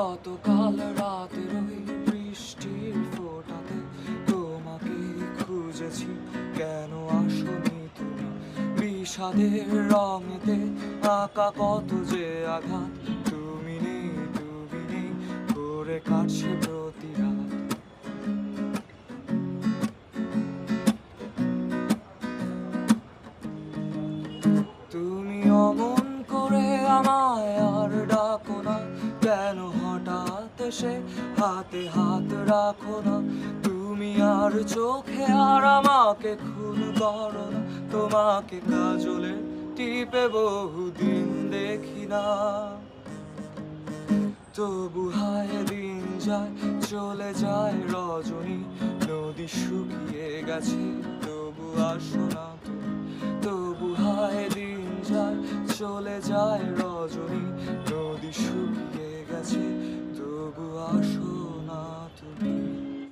গতকাল রাতের ওই বৃষ্টির ফোঁটাতে তোমাকে খুঁজেছি, কেন আসনি তুমি? বিষাদের রঙেতে আঁকা কত যে আঘাত, তুমি নেই করে কাটছে প্রতি রাত। তুমি অমন করে আমায় আর ডাকো না, কেন হঠাৎ এসে হাতে হাত রাখো না? তুমি আর চোখে আর আমাকে খুন করো না, তোমাকে কাজলে টিপে বহুদিন দেখি না। তবু হায় দিন যায়, চলে যায় রজনী, নদী শুকিয়ে গেছে তবু আসো না তুমি। তবু হায় দিন যায়, চলে যায় রজনী, নদী শুকিয়ে গেছে তবু আসো